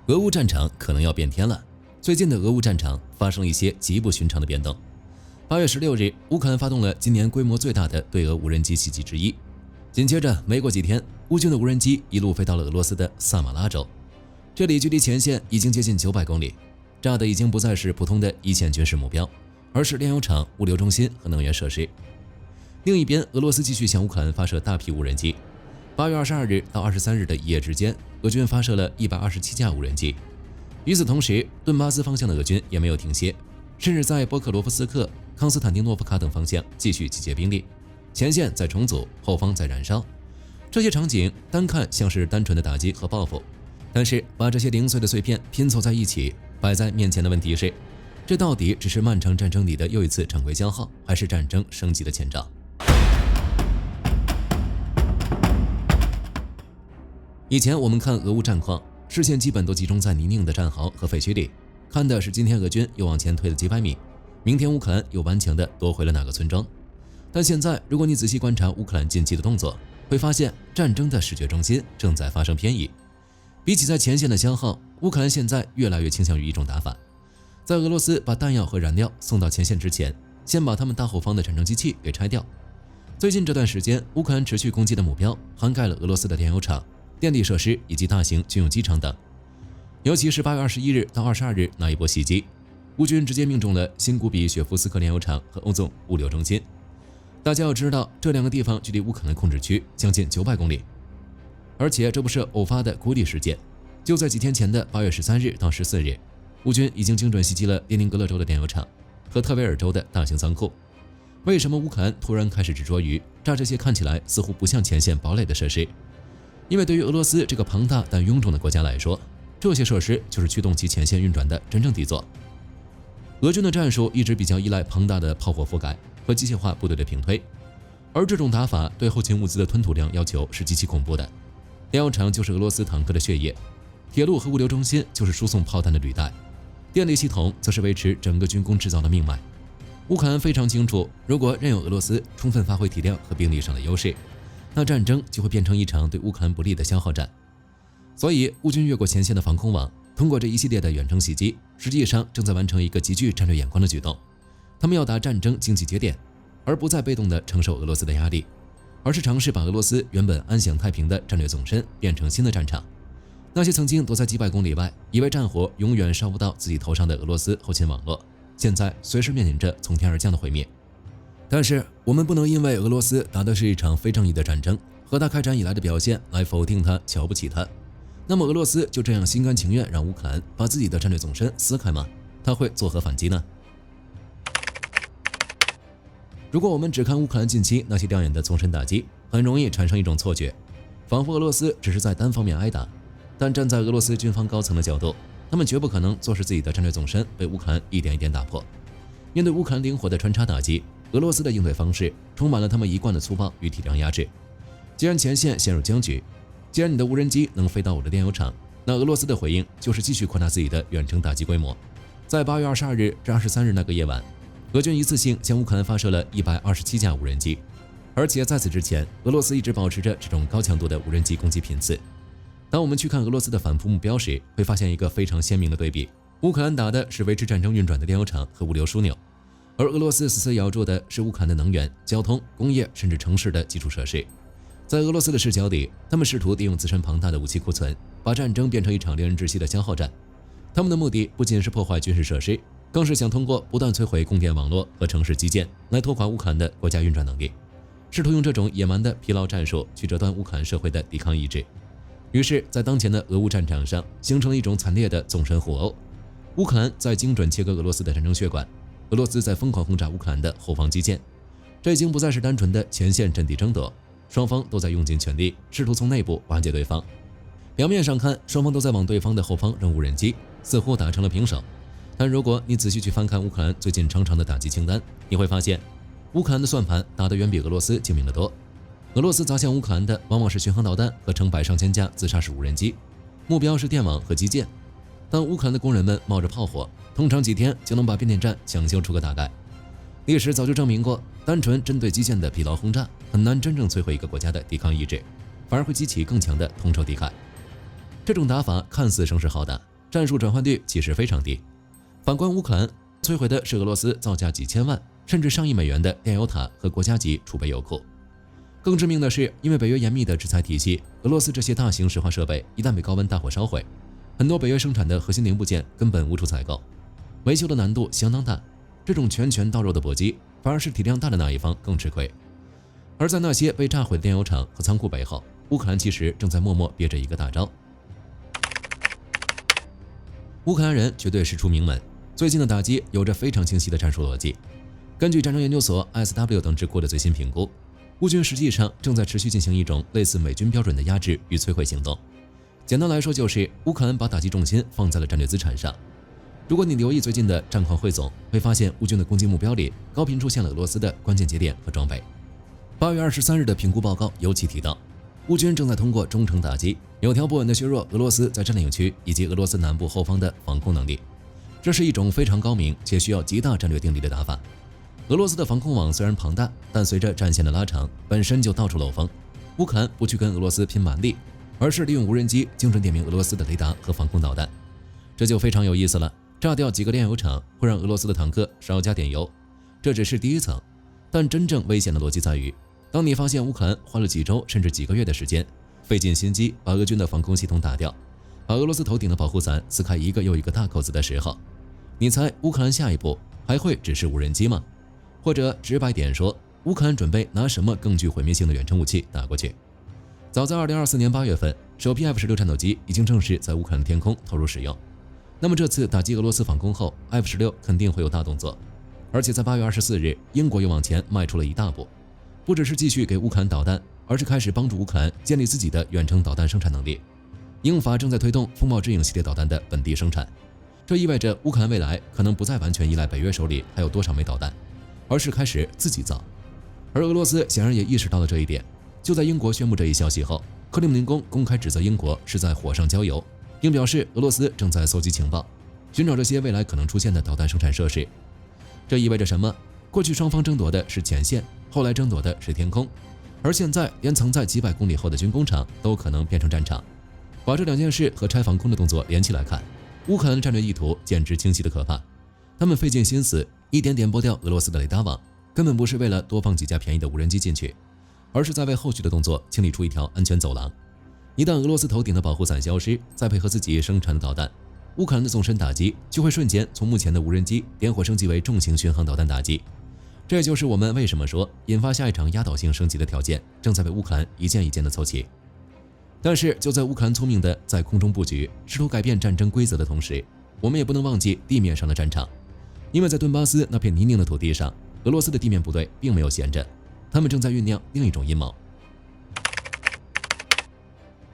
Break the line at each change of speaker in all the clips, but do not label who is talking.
俄烏戰場可能要變天了。最近的俄烏戰場發生了一些極不尋常的變動。8月16日，烏克蘭發動了今年規模最大的對俄無人機襲擊之一。緊接着，沒過幾天，烏軍的無人機一路飛到了俄羅斯的薩馬拉州，這裡距離前線已經接近900公里，炸的已經不再是普通的一線軍事目標，而是煉油廠、物流中心和能源設施。另一邊，俄羅斯繼續向烏克蘭發射大批無人機。8月22日到23日的一夜之間，俄軍發射了127架無人機。與此同時，頓巴斯方向的俄軍也沒有停歇，甚至在波克羅夫斯克、康斯坦丁諾夫卡等方向繼續集結兵力，前線在重組，後方在燃燒。這些場景單看像是單純的打擊和報復，但是把這些零碎的碎片拼湊在一起，擺在面前的問題是，這到底只是漫長戰爭裡的又一次常規消耗，還是戰爭升級的前兆？以前我們看俄烏戰況，視線基本都集中在泥濘的戰壕和廢墟裡，看的是今天俄軍又往前推了幾百米，明天烏克蘭又顽強地奪回了哪個村莊。但現在，如果你仔細觀察烏克蘭近期的動作，會發現戰爭的視覺中心正在發生偏移。比起在前線的消耗，烏克蘭現在越來越傾向於一種打法，在俄羅斯把彈藥和燃料送到前線之前，先把他們大後方的戰爭機器給拆掉。最近這段時間，烏克蘭持續攻擊的目標涵蓋了俄羅斯的煉油廠、電力設施以及大型軍用機場等。尤其是8月21日到22日那一波襲擊，烏軍直接命中了新古比雪夫斯克煉油廠和歐總物流中心。大家要知道，這兩個地方距離烏克蘭控制區將近900公里，而且這不是偶發的孤立事件。就在幾天前的8月13日到14日，烏軍已經精準襲擊了列寧格勒州的煉油廠和特維爾州的大型倉庫。為什麼烏克蘭突然開始執着於炸這些看起來似乎不像前線堡壘的設施？因為對於俄羅斯這個龐大但臃腫的國家來說，這些設施就是驅動其前線運轉的真正底座。俄軍的戰術一直比較依賴龐大的炮火覆蓋和機械化部隊的平推，而這種打法對後勤物資的吞吐量要求是極其恐怖的。煉油廠就是俄羅斯坦克的血液，鐵路和物流中心就是輸送炮彈的履帶，電力系統則是維持整個軍工制造的命脈。烏克蘭非常清楚，如果任由俄羅斯充分發揮體量和兵力上的優勢，那戰爭就會變成一場對烏克蘭不利的消耗戰。所以，烏軍越過前線的防空網，通過這一系列的遠程襲擊，實際上正在完成一個極具戰略眼光的舉動。他們要打戰爭經濟節點，而不再被動地承受俄羅斯的壓力，而是嘗試把俄羅斯原本安享太平的戰略纵深變成新的戰場。那些曾經躲在幾百公里外，以為戰火永遠燒不到自己頭上的俄羅斯後勤網絡，現在隨時面臨着從天而降的毀滅。但是我們不能因為俄羅斯打的是一場非正義的戰爭，和他開戰以来的表現來否定他、瞧不起他。那麼俄羅斯就這樣心甘情願讓烏克蘭把自己的戰略縱深撕開嗎？他會作何反擊呢？如果我們只看烏克蘭近期那些亮眼的纵深打擊，很容易產生一種錯覺，仿佛俄羅斯只是在單方面挨打。但站在俄羅斯軍方高層的角度，他們絕不可能坐視自己的戰略縱深被烏克蘭一點一點打破。面对烏克蘭靈活的穿插打擊，俄羅斯的應對方式充滿了他們一貫的粗暴與體量壓制。既然前線陷入僵局，既然你的無人機能飛到我的煉油廠，那俄羅斯的回應就是繼續擴大自己的遠程打擊規模。在8月22日至23日那個夜晚，俄軍一次性向烏克蘭發射了127架無人機，而且在此之前，俄羅斯一直保持着這種高強度的无人機攻擊頻次。當我們去看俄羅斯的反撲目標時，會發現一個非常鮮明的對比：烏克蘭打的是維持戰爭運轉的煉油廠和物流樞紐，而俄羅斯死死咬住的是烏克蘭的能源、交通、工業甚至城市的基礎設施。在俄羅斯的視角裡，他們試圖利用自身龐大的武器庫存，把戰爭變成一場令人窒息的消耗戰。他們的目的不僅是破壞軍事設施，更是想通過不断摧毀供電網絡和城市基建來拖垮烏克蘭的國家運轉能力，試圖用這種野蠻的疲勞戰術去折斷烏克蘭社會的抵抗意志。於是，在當前的俄烏戰場上，形成了一種慘烈的縱深互毆。烏克蘭在精準切割俄羅斯的戰爭血管，俄羅斯在瘋狂轟炸烏克蘭的後方基建。這已經不再是單純的前線陣地爭奪，雙方都在用盡全力，試圖從內部瓦解對方。表面上看，雙方都在往對方的後方扔無人機，似乎打成了平手。但如果你仔細去翻看烏克蘭最近長長的打擊清单，你會發現，烏克蘭的算盤打得遠比俄羅斯精明得多。俄羅斯砸向烏克蘭的往往是巡航導彈和成百上千架自殺式无人機，目標是電網和基建。當烏克蘭的工人們冒着炮火，通常幾天就能把變電站搶修出個大概。歷史早就證明過，單純針對基建的疲勞轟炸很難真正摧毀一個國家的抵抗意志，反而會激起更強的同仇敌忾。這種打法看似聲勢浩大，戰術轉換率其實非常低。反觀烏克蘭，摧毀的是俄羅斯造價幾千萬甚至上億美元的煉油塔和國家級儲備油庫。更致命的是，因為北約嚴密的制裁體系，俄羅斯這些大型石化設備一旦被高溫大火燒毀，很多北約生產的核心零部件根本無處採購，維修的難度相當大。這種拳拳到肉的搏擊，反而是體量大的那一方更吃虧。而在那些被炸毀的煉油廠和倉庫背後，烏克蘭其實正在默默憋着一個大招。烏克蘭人絕對師出名門，最近的打擊有着非常清晰的戰術邏輯。根據戰爭研究所 ISW 等智庫的最新評估，烏軍實際上正在持續進行一種類似美軍標準的壓制與摧毀行動。簡單來說，就是烏克蘭把打擊重心放在了戰略資產上。如果你留意最近的戰況匯總，會發現烏軍的攻擊目標裡高頻出現了俄羅斯的關鍵節點和裝備。8月23日的評估報告尤其提到，烏軍正在通過中程打擊，有條不紊地削弱俄羅斯在佔領區以及俄羅斯南部後方的防空能力。這是一種非常高明且需要極大戰略定力的打法。俄羅斯的防空網雖然龐大，但隨着戰線的拉長，本身就到處漏風。烏克蘭不去跟俄羅斯拼蠻力，而是利用無人機精準點名俄羅斯的雷達和防空導彈，這就非常有意思了。炸掉幾個煉油廠會讓俄羅斯的坦克少加點油，這只是第一層。但真正危險的邏輯在於，當你發現烏克蘭花了幾週甚至幾個月的時間，費盡心機把俄軍的防空系統打掉，把俄羅斯頭頂的保護傘撕開一個又一個大口子的時候，你猜烏克蘭下一步還會只是無人機嗎？或者直白點說，烏克蘭準備拿什麼更具毀滅性的遠程武器打過去？早在2024年8月份，首批 F-16戰鬥機已經正式在烏克蘭的天空投入使用。那麼這次打擊俄羅斯防空後 ，F-16肯定會有大動作。而且在8月24日，英國又往前邁出了一大步，不只是繼續給烏克蘭導彈，而是開始幫助烏克蘭建立自己的遠程導彈生產能力。英法正在推動風暴之影系列導彈的本地生產，這意味着烏克蘭未來可能不再完全依賴北約手裡還有多少枚導彈，而是開始自己造。而俄羅斯顯然也意識到了這一點，就在英國宣布這一消息後，克里姆林宮公開指責英國是在火上澆油，並表示俄羅斯正在搜集情報，尋找這些未來可能出現的導彈生產設施。這意味着什麼？過去雙方爭奪的是前線，後來爭奪的是天空，而現在連藏在幾百公里後的軍工廠都可能變成戰場。把這兩件事和拆防空的動作連起來看，烏克蘭的戰略意圖簡直清晰的可怕。他們費盡心思一點點剝掉俄羅斯的雷達網，根本不是為了多放幾架便宜的無人機進去，而是在為後續的動作清理出一條安全走廊。一旦俄羅斯頭頂的保護傘消失，再配合自己生產的導彈，烏克蘭的縱深打擊就會瞬間從目前的無人機點火升級為重型巡航導彈打擊。這就是我們為什麼說引發下一場壓倒性升級的條件正在被烏克蘭一件一件的湊齊。但是就在烏克蘭聰明的在空中布局，試圖改變戰爭規則的同時，我們也不能忘記地面上的戰場。因為在頓巴斯那片泥濘的土地上，俄羅斯的地面部隊並沒有閒着，他們正在醞釀另一種陰謀。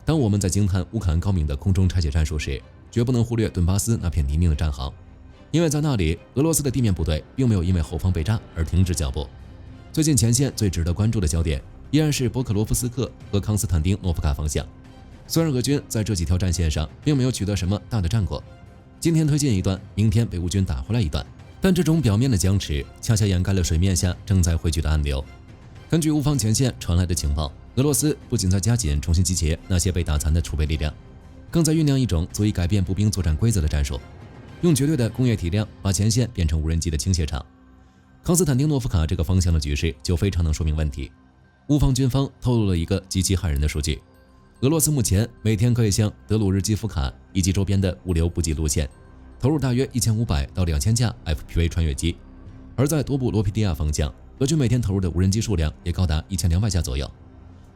當我們在驚嘆烏克蘭高明的空中拆解戰術時，絕不能忽略頓巴斯那片泥濘的戰壕，因為在那裡，俄羅斯的地面部隊並沒有因為後方被炸而停止腳步。最近前線最值得關注的焦點依然是波克羅夫斯克和康斯坦丁諾夫卡方向。雖然俄軍在這幾條戰線上並沒有取得什麼大的戰果，今天推進一段，明天被烏軍打回來一段，但這種表面的僵持恰恰掩蓋了水面下正在匯聚的暗流。根據烏方前線傳來的情報，俄羅斯不僅在加緊重新集結那些被打殘的儲備力量，更在醞釀一種足以改變步兵作戰規則的戰術，用絕對的工業體量把前線變成無人機的傾斜場。康斯坦丁諾夫卡這個方向的局勢就非常能說明問題。烏方軍方透露了一個極其駭人的數據：俄羅斯目前每天可以向德魯日基夫卡以及周邊的物流補給路線投入大約1500到2000架 FPV 穿越機，而在多布羅皮蒂亞方向，俄軍每天投入的無人機數量也高達1200架左右。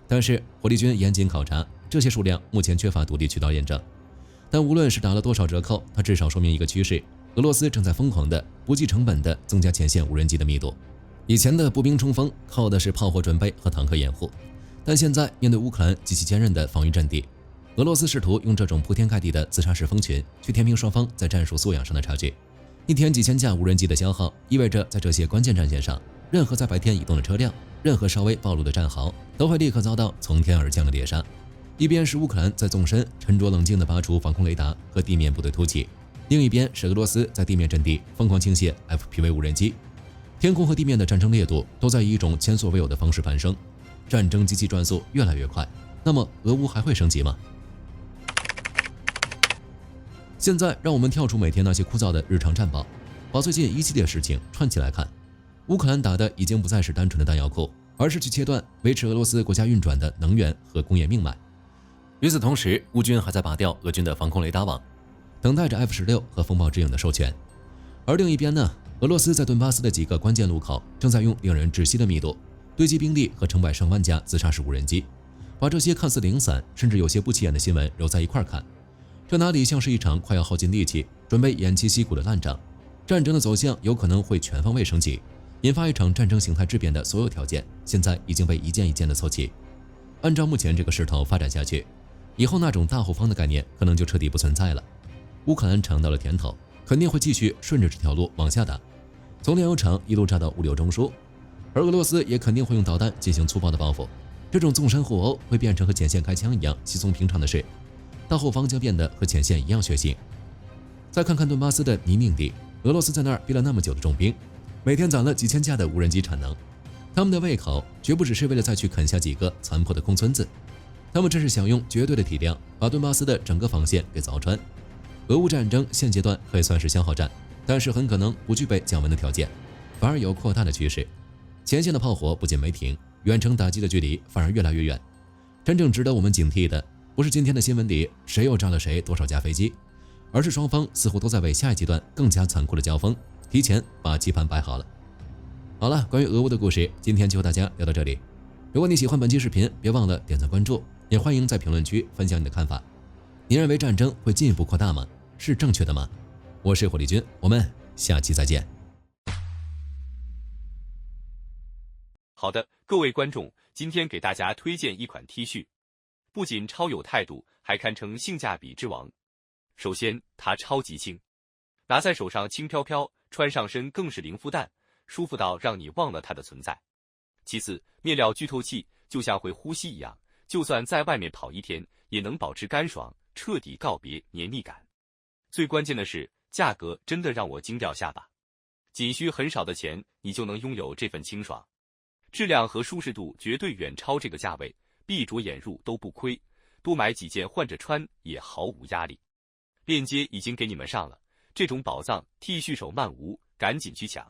但是火力軍嚴謹考察，這些數量目前缺乏獨立渠道驗證。但無論是打了多少折扣，它至少說明一個趨勢：俄羅斯正在瘋狂的、不計成本的增加前線無人機的密度。以前的步兵冲锋靠的是炮火準備和坦克掩護，但現在面对烏克蘭极其坚韌的防禦陣地，俄羅斯試圖用這種鋪天蓋地的自殺式蜂群去填平雙方在戰術素養上的差距。一天幾千架無人機的消耗，意味着在這些關鍵戰線上，任何在白天移動的車輛，任何稍微暴露的戰壕，都會立刻遭到從天而降的獵殺。一邊是烏克蘭在縱深沉着冷靜地拔除防空雷達和地面部队突起，另一邊是俄羅斯在地面陣地瘋狂傾瀉 FPV 無人機。天空和地面的戰爭烈度都在以一種前所未有的方式攀升，戰爭機器轉速越來越快。那麼俄烏還會升級嗎？現在讓我們跳出每天那些枯燥的日常戰報，把最近一系列事情串起來看。烏克蘭打的已經不再是单純的彈藥庫，而是去切斷維持俄羅斯國家運轉的能源和工業命脈。與此同時，烏軍還在拔掉俄軍的防空雷達網，等待着 F-16和風暴之影的授權。而另一邊呢，俄羅斯在頓巴斯的幾個關鍵路口正在用令人窒息的密度堆积兵力和成百上萬架自殺式无人機，把這些看似零散甚至有些不起眼的新聞揉在一塊看，這哪裡像是一場快要耗盡力气準備偃旗息鼓的爛仗？戰爭的走向有可能會全方位升級，引發一場戰爭形態質變的所有條件，現在已經被一件一件的湊齊。按照目前這個勢頭發展下去，以後那種大後方的概念可能就徹底不存在了。烏克蘭嘗到了甜頭，肯定會繼續順着這條路往下打，從煉油廠一路炸到物流中樞，而俄羅斯也肯定會用導彈進行粗暴的報復。這種縱深互毆會變成和前線開槍一樣稀鬆平常的事，到後方將變得和前線一樣血腥。再看看頓巴斯的泥濘地，俄羅斯在那兒逼了那麼久的重兵，每天攒了幾千架的无人機產能，他們的胃口絕不只是為了再去啃下幾個殘破的空村子，他們這是想用絕對的體量把頓巴斯的整個防線給鑿穿。俄烏戰爭現階段可以算是消耗戰，但是很可能不具備降溫的條件，反而有擴大的趨勢。前線的炮火不僅沒停，遠程打擊的距離反而越來越遠。真正值得我們警惕的，不是今天的新聞裡誰又炸了誰多少架飛機，而是雙方似乎都在為下一階段更加殘酷的交鋒提前把棋盤摆好了。好了，關於俄烏的故事，今天就和大家聊到這裡。如果你喜歡本期視頻，別忘了點讚關注，也歡迎在評論區分享你的看法。你認為戰爭會進一步擴大嗎？是正確的嗎？我是火力軍，我們下期再見。
好的，各位觀眾，今天給大家推薦一款 T 恤，不僅超有態度，還堪稱性價比之王。首先，它超級輕，拿在手上輕飄飄，穿上身更是零負擔，舒服到讓你忘了它的存在。其次，面料聚透氣，就像會呼吸一樣，就算在外面跑一天，也能保持乾爽，徹底告別黏膩感。最關鍵的是，價格真的讓我驚掉下巴，僅需很少的錢，你就能擁有這份清爽。質量和舒適度絕對遠超這個價位，閉着眼入都不虧，多買幾件換着穿也毫無壓力。鏈接已經給你們上了，這種寶藏 T 恤手慢無，趕緊去搶。